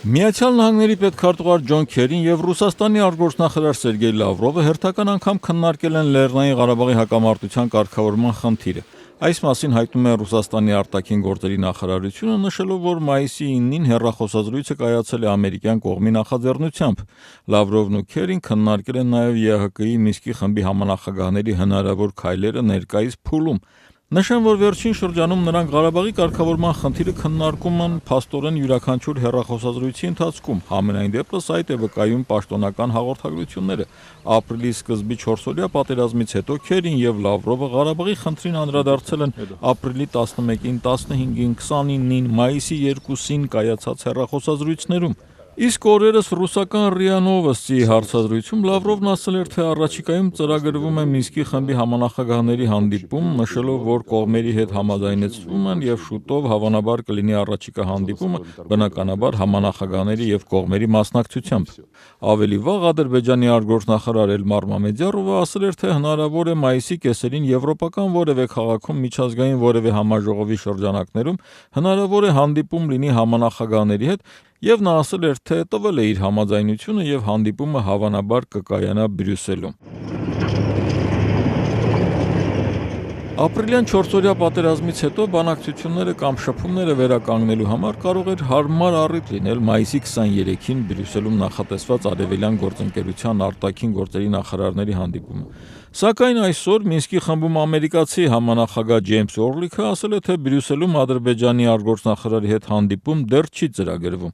Միացյալ Նահանգների պետքարտուղար Ջոն Քերին եւ Ռուսաստանի արտգործնախարար Սերգեյ Լավրովը հերթական անգամ քննարկել են Լեռնային Ղարաբաղի հակամարտության կարգավորման խնդիրը։ Այս մասին հայտնում է Ռուսաստանի արտաքին գործերի նախարարությունը, նշելով, որ մայիսի 9-ին հեռախոսազրույցը կայացել է ամերիկյան կողմի նախաձեռնությամբ։ Լավրովն ու Քերին քննարկել են նաեւ ԵԱՀԿ-ի Մինսկի խմբի համանախագահների հնարավոր քայլերը ներկայիս փուլում։ Նշեմ, որ վերջին շրջանում նրանք Ղարաբաղի կարգավորման խնդիրը քննարկում են փաստորեն յուրաքանչյուր հեռախոսազրույցի ընթացքում։ Համենայն դեպս այդ է վկայում պաշտոնական հաղորդագրությունները։ Ապրիլի սկզբի 4-օրյա պատերազմից հետո Քերին եւ Լավրովը Ղարաբաղի խնդրին անդրադարձել են ապրիլի 11-ին, 15-ին, 29-ին, մայիսի 2-ին կայացած հեռախոսազրույցներում։ Իսկ օրերս ռուսական ՌԻԱ Նովոստի հարցազրույցում Լավրովն ասել էր, թե առաջիկայում ծրագրվում է Մինսկի խմբի համանախագահների հանդիպում, նշելով, որ կողմերի հետ համաձայնեցվում են եւ շուտով հավանաբար կլինի առաջիկա հանդիպումը, բնականաբար համանախագահների եւ կողմերի մասնակցությամբ։ Ավելի վաղ Ադրբեջանի արտգործնախարար Էլմար Մամեդյարովը ասել էր, թե հնարավոր է մայիսի կեսերին եվրոպական որևէ քաղաքում միջազգային որևէ համաժողովի շրջանակներում հնարավոր է հանդիպում լինի համանախագահների հետ, եւ նա ասել էր, թե տվել է իր համաձայնությունը եւ հանդիպումը հավանաբար կկայանա Բրյուսելում։ Ապրիլյան 4-օրյա պատերազմից հետո բանակցությունները կամ շփումները վերականգնելու համար կարող էր հարմար առիթ լինել մայիսի 23-ին Բրյուսելում նախատեսված Արևելյան գործընկերության արտաքին գործերի նախարարների հանդիպումը։ Սակայն այսօր Մինսկի խմբում ամերիկացի համանախագահ Ջեյմս Օրլիքը ասել է, թե Բրյուսելում Ադրբեջանի արտգործնախարարի հետ հանդիպում դեռ չի ծրագրվում։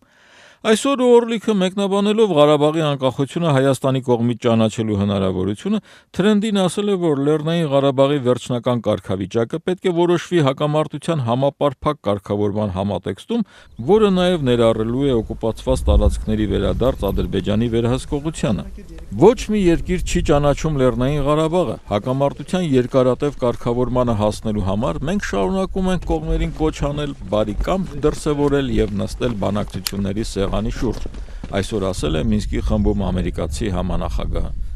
Այսօր Օրլիքը մեկնաբանելով Ղարաբաղի անկախությունը Հայաստանի կողմից ճանաչելու հնարավորությունը, Թրենդին ասել է, որ Լեռնային Ղարաբաղի վերջնական կարգավիճակը պետք է որոշվի հակամարտության համապարփակ կարգավորման համատեքստում, որը նաև ներառելու է օկուպացված տարածքների վերադարձ Ադրբեջանի վերահսկողությանը։ Ոչ մի երկիր չի ճանաչում Լեռնային Ղարաբաղը։ Հակամարտության երկարատև կարգավորմանը հասնելու համար մենք շարունակում ենք կողմերին կոչ անել բարի կամք դրսևորել եւ նստել բանակցությունների սեղանի շուրջ, այսօր ասել է Մինսկի խմբում ամերիկացի համանախագահը։